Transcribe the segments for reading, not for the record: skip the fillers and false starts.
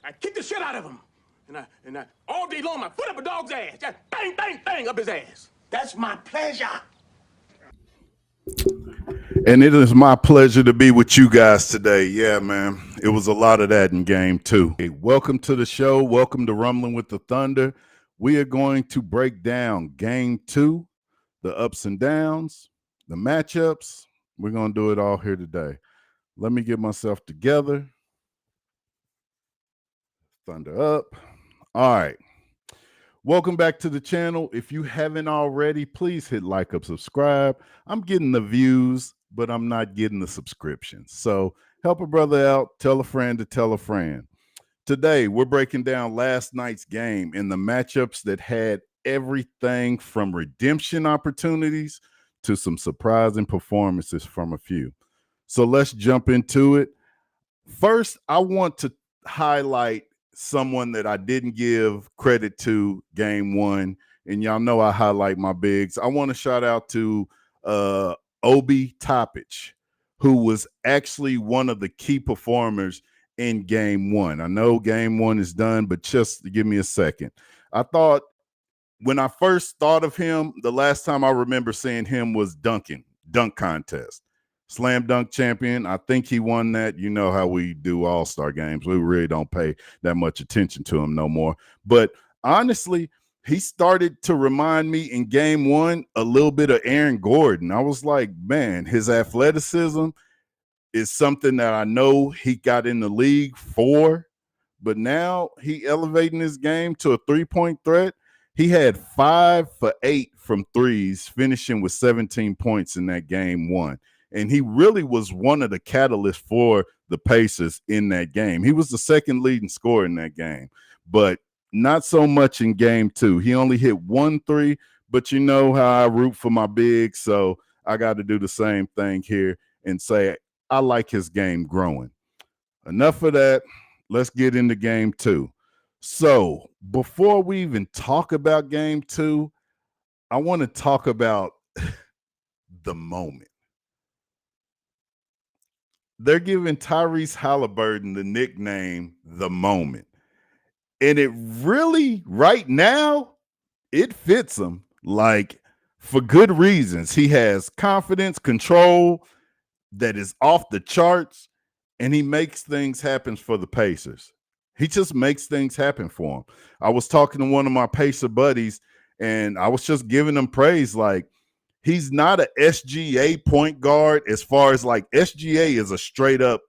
I kick the shit out of him. And I all day long, I foot up a dog's ass. Just bang, bang, bang up his ass. That's my pleasure. And it is my pleasure to be with you guys today. Yeah, man. It was a lot of that in game two. Hey, welcome to the show. Welcome to Rumbling with the Thunder. We are going to break down game two, the ups and downs, the matchups. We're going to do it all here today. Let me get myself together. Thunder up. All right. Welcome back to the channel. If you haven't already, please hit like up, subscribe. I'm getting the views, but I'm not getting the subscriptions. So help a brother out. Tell a friend to tell a friend. Today, we're breaking down last night's game and the matchups that had everything from redemption opportunities to some surprising performances from a few. So let's jump into it. First, I want to highlight someone that I didn't give credit to game one. And y'all know I highlight my bigs. I want to shout out to Obi Topic, who was actually one of the key performers in game one. I know game one is done, but just give me a second. I thought when I first thought of him, the last time I remember seeing him was dunk contest. Slam dunk champion. I think he won that. You know how we do all-star games. We really don't pay that much attention to him no more. But honestly, he started to remind me in game one a little bit of Aaron Gordon. I was like, man, his athleticism is something that I know he got in the league for, but now he elevating his game to a three-point threat. He had 5 for 8 from threes, finishing with 17 points in that game one. And he really was one of the catalysts for the Pacers in that game. He was the second leading scorer in that game, but not so much in game two. He only hit 1 3, but you know how I root for my bigs, so I got to do the same thing here and say I like his game growing. Enough of that. Let's get into game two. So before we even talk about game two, I want to talk about the moment. They're giving Tyrese Halliburton the nickname The Moment. And it really, right now, it fits him like for good reasons. He has confidence, control that is off the charts, and he makes things happen for the Pacers. He just makes things happen for him. I was talking to one of my Pacer buddies, and I was just giving him praise. Like, he's not a SGA point guard as far as like SGA is a straight up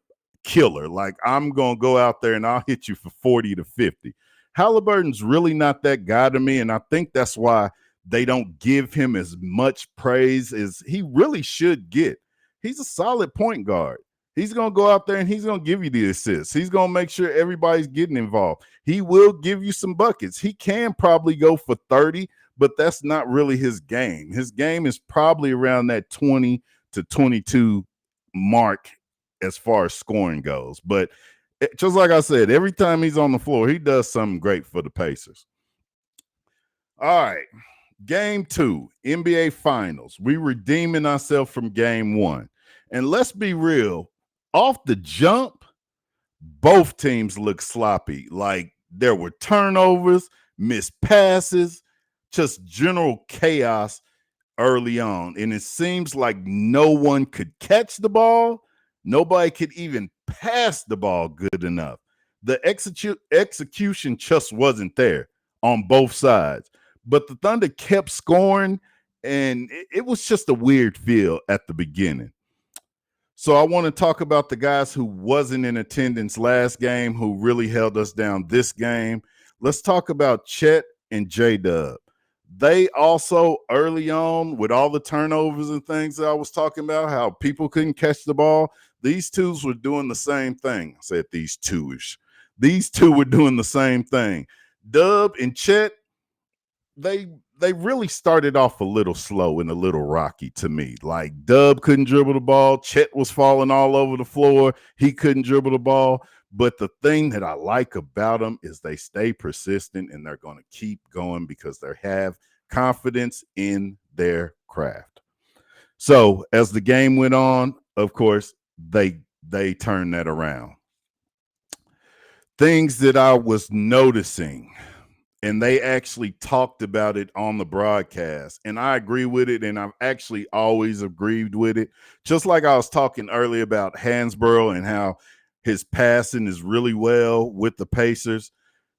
killer. Like, I'm going to go out there and I'll hit you for 40 to 50. Halliburton's really not that guy to me, and I think that's why they don't give him as much praise as he really should get. He's a solid point guard. He's going to go out there and he's going to give you the assists. He's going to make sure everybody's getting involved. He will give you some buckets. He can probably go for 30, but that's not really his game. His game is probably around that 20 to 22 mark as far as scoring goes. But just like I said, every time he's on the floor, he does something great for the Pacers. All right. Game two, NBA Finals. We redeeming ourselves from game one. And let's be real, off the jump, both teams look sloppy. Like there were turnovers, missed passes, just general chaos early on. And it seems like no one could catch the ball. Nobody could even pass the ball good enough. The execution just wasn't there on both sides. But the Thunder kept scoring, and it was just a weird feel at the beginning. So I want to talk about the guys who wasn't in attendance last game, who really held us down this game. Let's talk about Chet and J-Dub. They also, early on, with all the turnovers and things that I was talking about, how people couldn't catch the ball, these twos were doing the same thing. I said these two-ish. These two were doing the same thing. Dub and Chet, they really started off a little slow and a little rocky to me. Like Dub couldn't dribble the ball. Chet was falling all over the floor. He couldn't dribble the ball. But the thing that I like about them is they stay persistent and they're going to keep going because they have confidence in their craft. So as the game went on, of course, they turned that around. things that I was noticing, and they actually talked about it on the broadcast, and I agree with it, and I've actually always agreed with it. Just like I was talking earlier about Hansborough and how his passing is really well with the Pacers.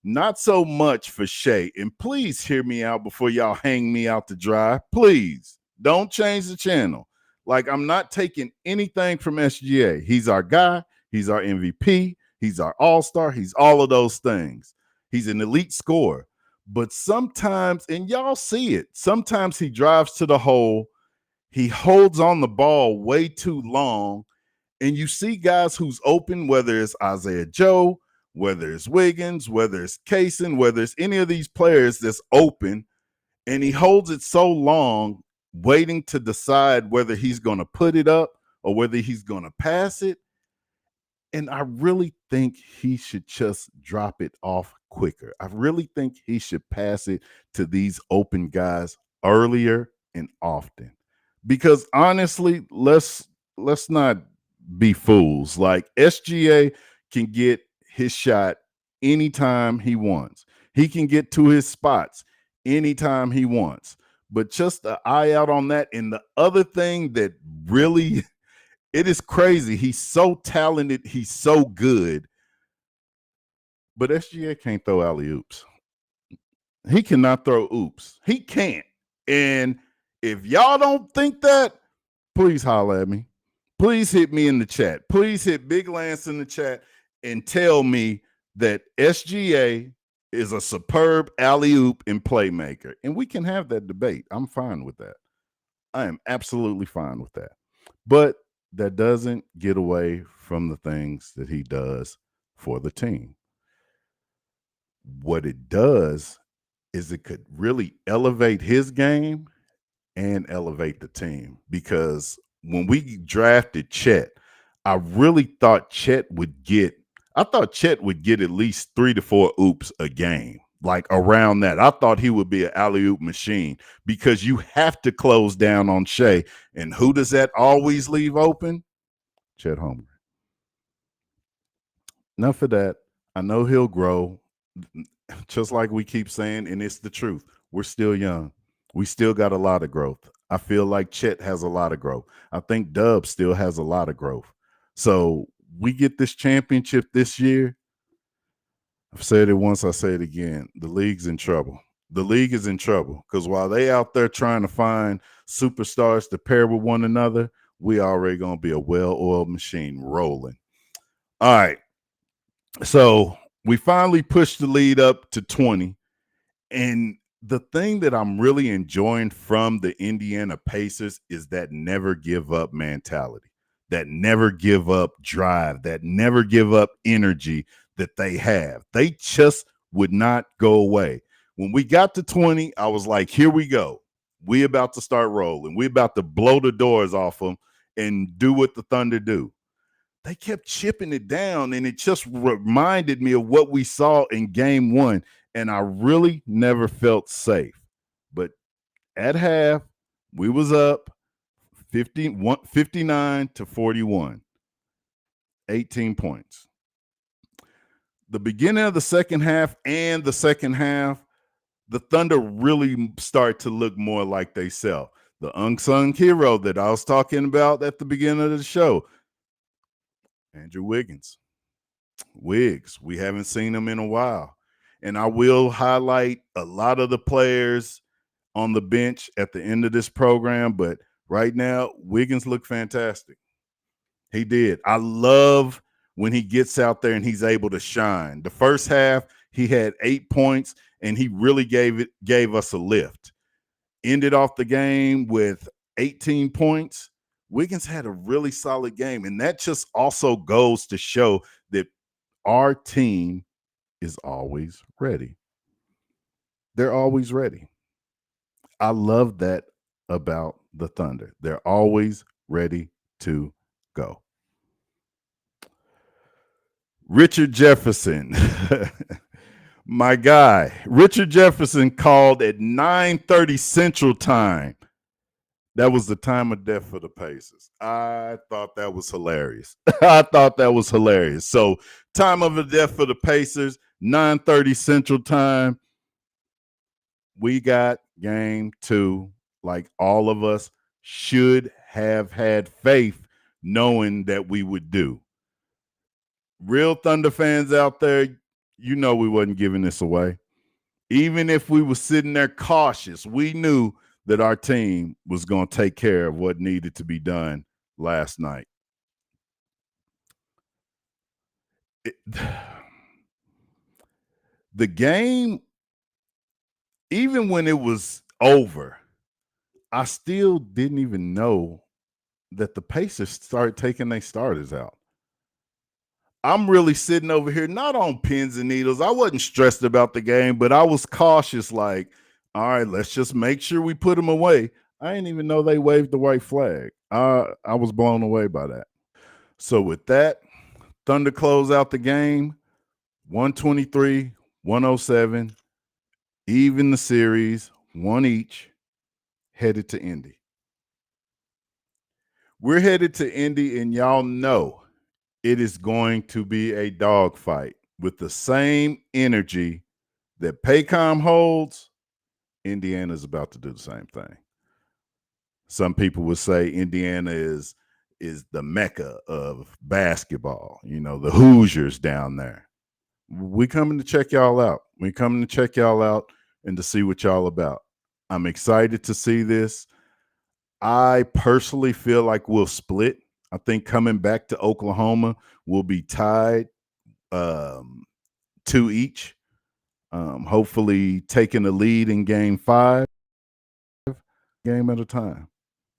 Not so much for Shea. And please hear me out before y'all hang me out to dry. Please don't change the channel. Like, I'm not taking anything from SGA. He's our guy. He's our MVP. He's our all-star. He's all of those things. He's an elite scorer. But sometimes, and y'all see it, sometimes he drives to the hole. He holds on the ball way too long. And you see guys who's open, whether it's Isaiah Joe, whether it's Wiggins, whether it's Kaysen, whether it's any of these players that's open, and he holds it so long, waiting to decide whether he's going to put it up or whether he's going to pass it. And I really think he should just drop it off quicker. I really think he should pass it to these open guys earlier and often. Because honestly, let's not be fools. Like, SGA can get his shot anytime he wants. He can get to his spots anytime he wants. But just the eye out on that. And the other thing that really, it is crazy. He's so talented. He's so good. But SGA can't throw alley oops. He cannot throw oops. He can't. And if y'all don't think that, please holler at me. Please hit me in the chat. Please hit Big Lance in the chat and tell me that SGA is a superb alley-oop and playmaker. And we can have that debate. I'm fine with that. I am absolutely fine with that. But that doesn't get away from the things that he does for the team. What it does is it could really elevate his game and elevate the team. Because when we drafted Chet, I really thought Chet would get at least 3 to 4 oops a game, like around that. I thought he would be an alley-oop machine because you have to close down on Shea. And who does that always leave open? Chet Holmgren. Enough of that. I know he'll grow, just like we keep saying, and it's the truth. We're still young. We still got a lot of growth. I feel like Chet has a lot of growth. I think Dub still has a lot of growth. So we get this championship this year. I've said it once, I say it again. The league's in trouble. The league is in trouble because while they out there trying to find superstars to pair with one another, we already going to be a well-oiled machine rolling. All right. So we finally pushed the lead up to 20. And the thing that I'm really enjoying from the Indiana Pacers is that never give up mentality, that never give up drive, that never give up energy that they have. They just would not go away. When we got to 20, I was like, here we go. We about to start rolling. We about to blow the doors off them and do what the Thunder do. They kept chipping it down, and it just reminded me of what we saw in game one. And I really never felt safe. But at half, we was up 59 to 41, 18 points. The beginning of the second half and the second half, the Thunder really start to look more like they sell. The unsung hero that I was talking about at the beginning of the show, Andrew Wiggins. Wiggs, we haven't seen him in a while. And I will highlight a lot of the players on the bench at the end of this program, but right now, Wiggins looked fantastic. He did. I love when he gets out there and he's able to shine. The first half, he had 8 points, and he really gave us a lift. Ended off the game with 18 points. Wiggins had a really solid game, and that just also goes to show that our team is always ready. They're always ready. I love that about the Thunder. They're always ready to go. Richard Jefferson, my guy. Richard Jefferson called at 9:30 Central Time. That was the time of death for the Pacers. I thought that was hilarious. I thought that was hilarious. So Time of the death for the Pacers, 9:30 Central Time. We got game 2, like all of us should have had faith knowing that we would do. Real Thunder fans out there, you know we wasn't giving this away. Even if we were sitting there cautious, we knew that our team was going to take care of what needed to be done last night. The game, even when it was over, I still didn't even know that the Pacers started taking their starters out. I'm really sitting over here, not on pins and needles. I wasn't stressed about the game, but I was cautious, like, all right, let's just make sure we put them away. I didn't even know they waved the white flag. I was blown away by that. So with that, Thunder close out the game, 123-107, even the series, one each, headed to Indy. We're headed to Indy, and y'all know it is going to be a dogfight with the same energy that Paycom holds. Indiana's about to do the same thing. Some people would say Indiana is the mecca of basketball. You know, the Hoosiers down there. We coming to check y'all out. We coming to check y'all out and to see what y'all about. I'm excited to see this. I personally feel like we'll split. I think coming back to Oklahoma, we'll be tied 2 each. Hopefully taking the lead in game 5, game at a time,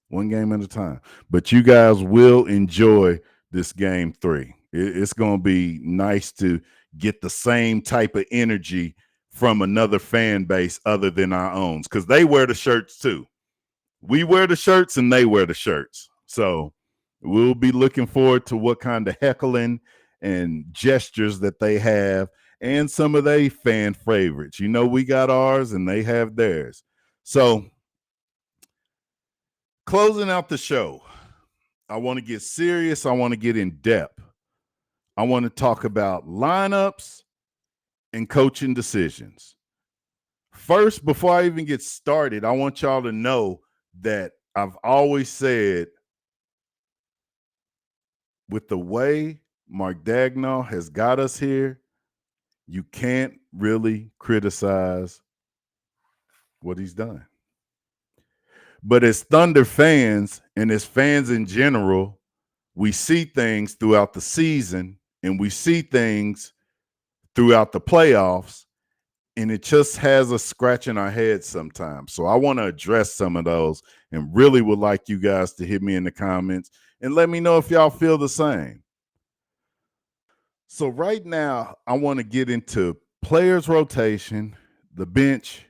one game at a time. But you guys will enjoy this game 3. It's going to be nice to get the same type of energy from another fan base other than our own, because they wear the shirts too. We wear the shirts and they wear the shirts. So we'll be looking forward to what kind of heckling and gestures that they have and some of their fan favorites. You know, we got ours and they have theirs. So closing out the show, I want to get serious. I want to get in depth. I want to talk about lineups and coaching decisions. First, before I even get started, I want y'all to know that I've always said, with the way Mark Dagnall has got us here, you can't really criticize what he's done. But as Thunder fans and as fans in general, we see things throughout the season and we see things throughout the playoffs, and it just has us scratching our heads sometimes. So I want to address some of those and really would like you guys to hit me in the comments and let me know if y'all feel the same. So right now, I want to get into players rotation, the bench,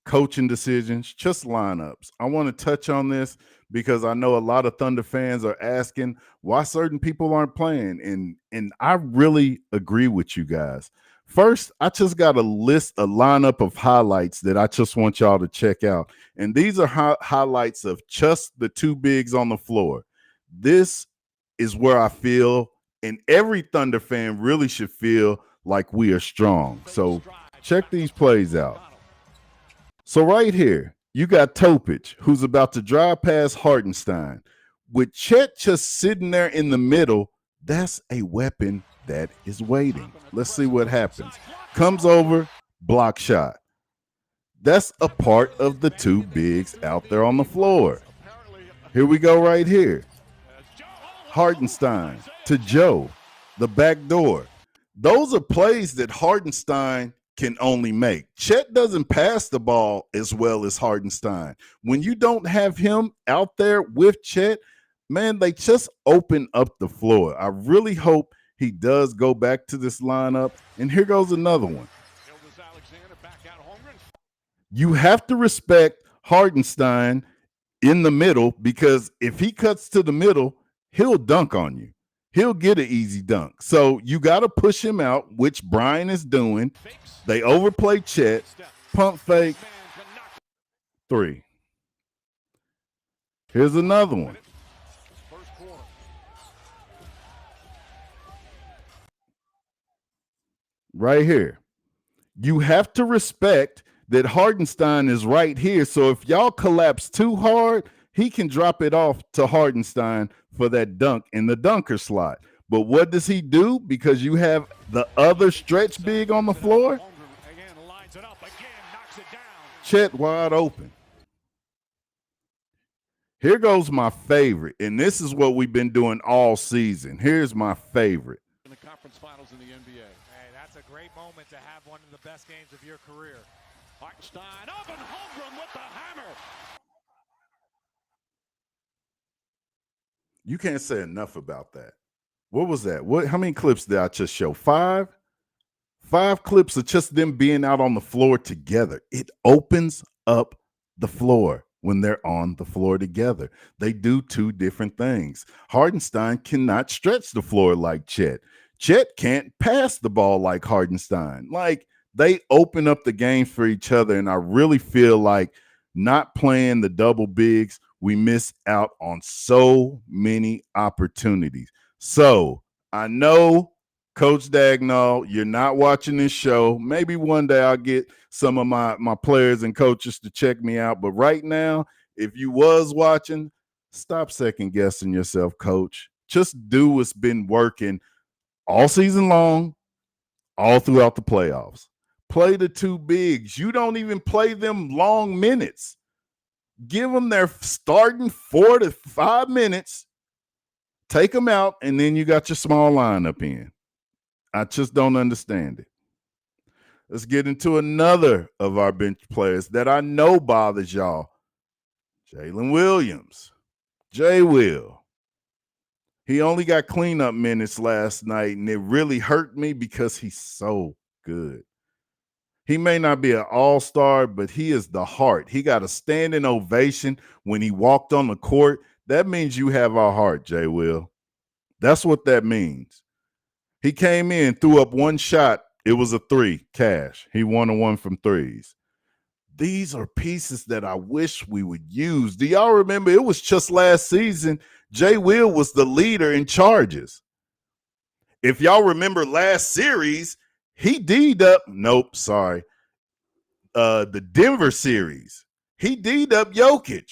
coaching decisions, just lineups. I want to touch on this because I know a lot of Thunder fans are asking why certain people aren't playing, and I really agree with you guys. First, I just got a lineup of highlights that I just want y'all to check out, and these are highlights of just the 2 bigs on the floor. This is where I feel, and every Thunder fan really should feel, like we are strong. So check these plays out. So right here, you got Topic, who's about to drive past Hartenstein. With Chet just sitting there in the middle, that's a weapon that is waiting. Let's see what happens. Comes over, block shot. That's a part of the 2 bigs out there on the floor. Here we go right here. Hartenstein to Joe, the back door. Those are plays that Hartenstein can only make. Chet doesn't pass the ball as well as Hartenstein. When you don't have him out there with Chet, man, they just open up the floor. I really hope he does go back to this lineup. And here goes another one. You have to respect Hartenstein in the middle, because if he cuts to the middle, he'll dunk on you. He'll get an easy dunk. So you got to push him out, which Brian is doing. They overplay Chet, pump fake, 3. Here's another one. right here. You have to respect that Hardenstein is right here. So if y'all collapse too hard, he can drop it off to Hardenstein for that dunk in the dunker slot. But what does he do? Because you have the other stretch big on the floor, Chet wide open. Here goes my favorite, and this is what we've been doing all season. Here's my favorite. In the conference finals in the NBA. Hey, that's a great moment to have one of the best games of your career. Hartenstein up and Holmgren with the hammer. You can't say enough about that. What was that? How many clips did I just show? 5? 5 clips of just them being out on the floor together. It opens up the floor when they're on the floor together. They do two different things. Hardenstein cannot stretch the floor like Chet. Chet can't pass the ball like Hardenstein. Like, they open up the game for each other, and I really feel like not playing the double bigs, we miss out on so many opportunities. So I know, Coach Dagnall, you're not watching this show. Maybe one day I'll get some of my players and coaches to check me out. But right now, if you was watching, stop second guessing yourself, Coach. Just do what's been working all season long, all throughout the playoffs. Play the two bigs. You don't even play them long minutes. Give them their starting 4 to 5 minutes. Take them out, and then you got your small lineup in. I just don't understand it. Let's get into another of our bench players that I know bothers y'all. Jalen Williams. J-Will. He only got cleanup minutes last night, and it really hurt me because he's so good. He may not be an all-star, but he is the heart. He got a standing ovation when he walked on the court. That means you have our heart, J-Will. That's what that means. He came in, threw up one shot. It was a 3, cash. He 1-1 from threes. These are pieces that I wish we would use. Do y'all remember? It was just last season, J-Will was the leader in charges. If y'all remember last series, he D'd up. Nope, sorry. The Denver series, he D'd up Jokic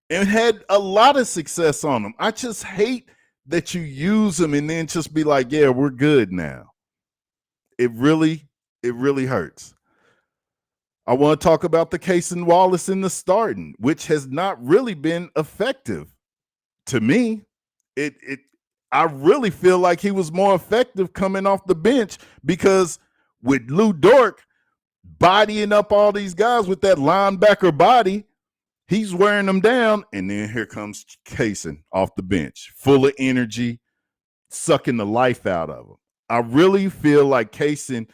and had a lot of success on him. I just hate that you use them and then just be like, yeah, we're good now. It really hurts. I want to talk about the Cason Wallace in the starting, which has not really been effective to me. I really feel like he was more effective coming off the bench because with Lou Dort bodying up all these guys with that linebacker body, he's wearing them down, and then here comes Cason off the bench, full of energy, sucking the life out of him. I really feel like Cason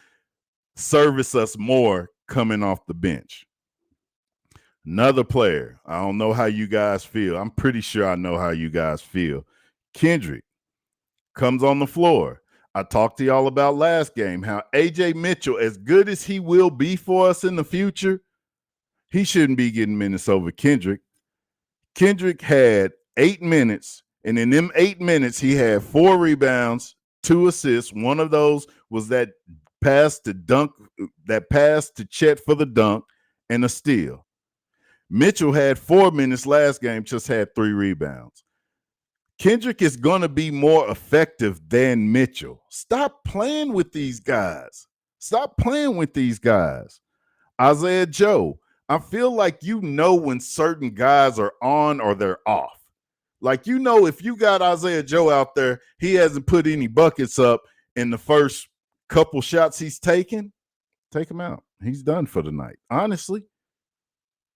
serviced us more coming off the bench. Another player, I don't know how you guys feel. I'm pretty sure I know how you guys feel. Kendrick comes on the floor. I talked to y'all about last game how A.J. Mitchell, as good as he will be for us in the future, he shouldn't be getting minutes over Kendrick. Kendrick had 8 minutes, and in them 8 minutes, he had 4 rebounds, 2 assists. One of those was that pass to Chet for the dunk, and a steal. Mitchell had 4 minutes last game, just had 3 rebounds. Kendrick is going to be more effective than Mitchell. Stop playing with these guys. Stop playing with these guys. Isaiah Joe, I feel like you know when certain guys are on or they're off. Like, you know, if you got Isaiah Joe out there, he hasn't put any buckets up in the first couple shots he's taken, take him out. He's done for the night, honestly,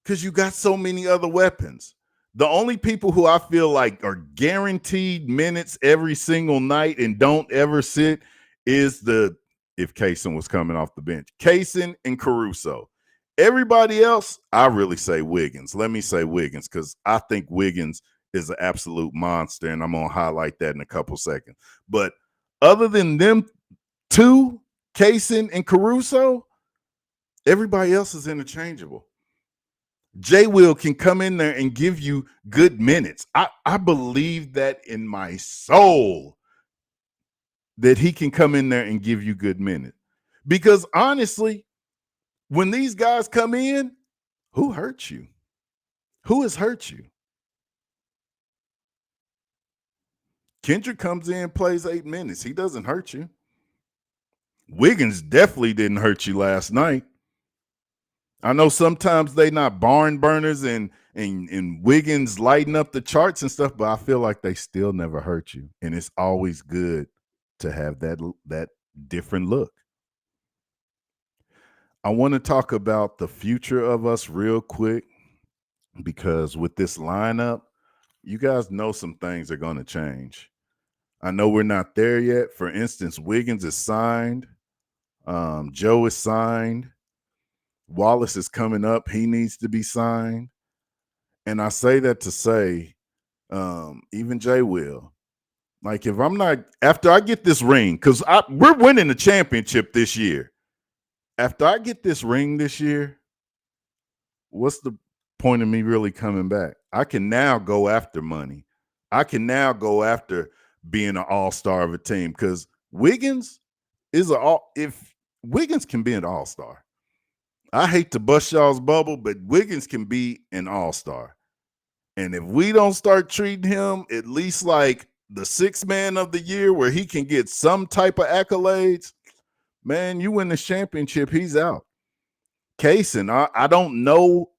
because you got so many other weapons. The only people who I feel like are guaranteed minutes every single night and don't ever sit is if Cason was coming off the bench, Cason and Caruso. Everybody else, I really say Wiggins. Let me say Wiggins because I think Wiggins is an absolute monster, and I'm going to highlight that in a couple seconds. But other than them two, Cason and Caruso, everybody else is interchangeable. J-Will can come in there and give you good minutes. I believe that in my soul that he can come in there and give you good minutes. Because honestly, when these guys come in, who hurt you? Who has hurt you? Kendrick comes in, plays 8 minutes. He doesn't hurt you. Wiggins definitely didn't hurt you last night. I know sometimes they not barn burners and Wiggins lighting up the charts and stuff, but I feel like they still never hurt you. And it's always good to have that different look. I want to talk about the future of us real quick because with this lineup, you guys know some things are going to change. I know we're not there yet. For instance, Wiggins is signed. Joe is signed. Wallace is coming up. He needs to be signed. And I say that to say, even Jay will. Like, if I'm not, after I get this ring, because we're winning the championship this year. After I get this ring this year, what's the point of me really coming back? I can now go after money. I can now go after being an all-star of a team because Wiggins is if Wiggins can be an all-star. I hate to bust y'all's bubble, but Wiggins can be an all-star. And if we don't start treating him at least like the sixth man of the year where he can get some type of accolades, man, you win this championship, he's out. Kaysen, I don't know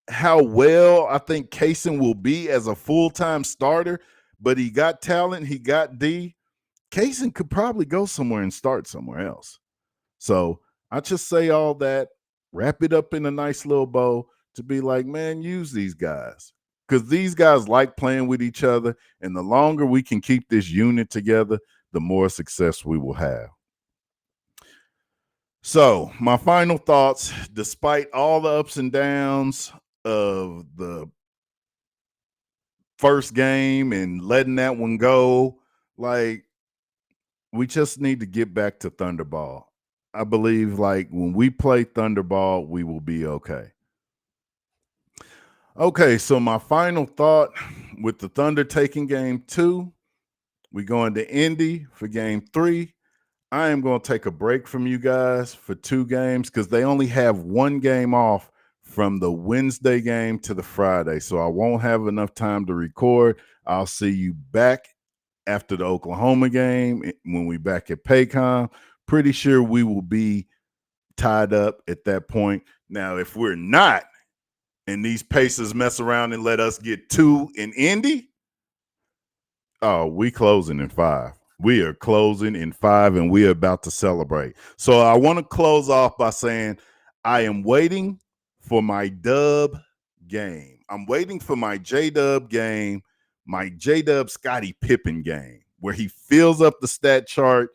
how well I think Kaysen will be as a full-time starter, but he got talent, he got D. Kaysen could probably go somewhere and start somewhere else. So I just say all that, wrap it up in a nice little bow to be like, man, use these guys. Because these guys like playing with each other, and the longer we can keep this unit together, the more success we will have. So, my final thoughts, despite all the ups and downs of the first game and letting that one go, like, we just need to get back to Thunderball. I believe, like, when we play Thunderball, we will be okay. Okay, so my final thought with the Thunder taking game 2, we going to Indy for game 3. I am going to take a break from you guys for 2 games because they only have 1 game off from the Wednesday game to the Friday. So I won't have enough time to record. I'll see you back after the Oklahoma game when we back at Paycom. Pretty sure we will be tied up at that point. Now, if we're not, and these Pacers mess around and let us get 2 in Indy, oh, we closing in 5. We are closing in 5, and we are about to celebrate. So I want to close off by saying I am waiting for my dub game. I'm waiting for my J-Dub game, my J-Dub Scottie Pippen game, where he fills up the stat chart.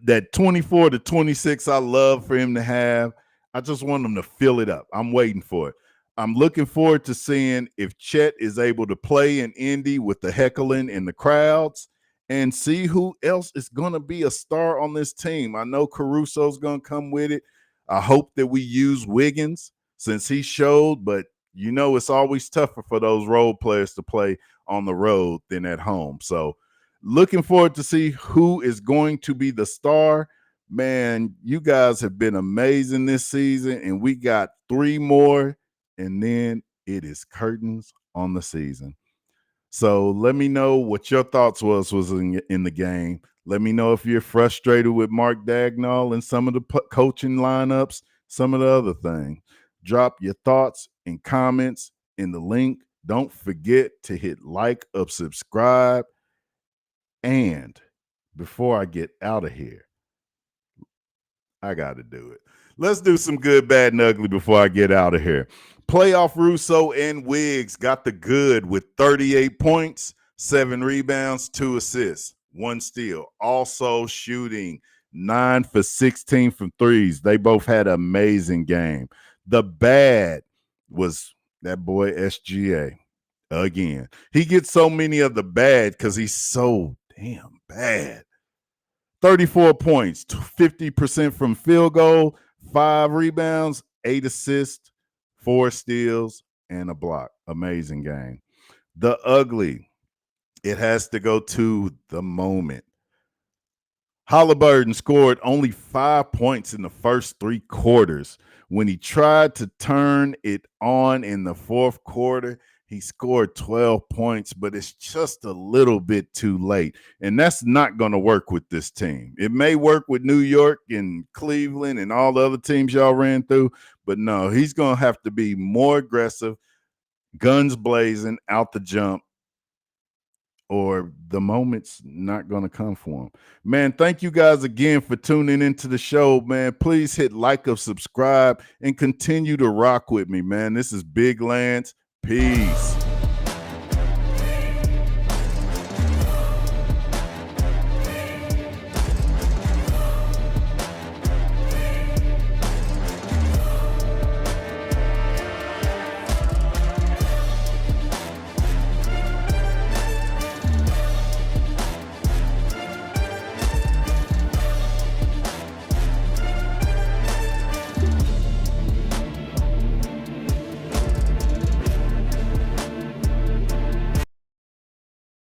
That 24 to 26 I love for him to have. I just want him to fill it up. I'm waiting for it. I'm looking forward to seeing if Chet is able to play in Indy with the heckling and the crowds and see who else is going to be a star on this team. I know Caruso's going to come with it. I hope that we use Wiggins since he showed, but you know it's always tougher for those role players to play on the road than at home. So looking forward to see who is going to be the star. Man, you guys have been amazing this season, and we got 3 more, and then it is curtains on the season. So let me know what your thoughts was in the game. Let me know if you're frustrated with Mark Dagnall and some of the coaching lineups, some of the other things. Drop your thoughts and comments in the link. Don't forget to hit like or subscribe. And before I get out of here, I got to do it. Let's do some good, bad, and ugly before I get out of here. Playoff Russo and Wiggs got the good with 38 points, 7 rebounds, 2 assists, 1 steal. Also shooting 9 for 16 from threes. They both had an amazing game. The bad was that boy SGA. Again, he gets so many of the bad because he's so damn bad. 34 points, 50% from field goal, 5 rebounds, 8 assists, 4 steals, and a block. Amazing game. The ugly, it has to go to the moment. Halliburton scored only 5 points in the first 3 quarters. When he tried to turn it on in the fourth quarter, he scored 12 points, but it's just a little bit too late. And that's not going to work with this team. It may work with New York and Cleveland and all the other teams y'all ran through, but no, he's going to have to be more aggressive, guns blazing, out the jump, or the moment's not going to come for him. Man, thank you guys again for tuning into the show, man. Please hit like or subscribe and continue to rock with me, man. This is Big Lance. Peace.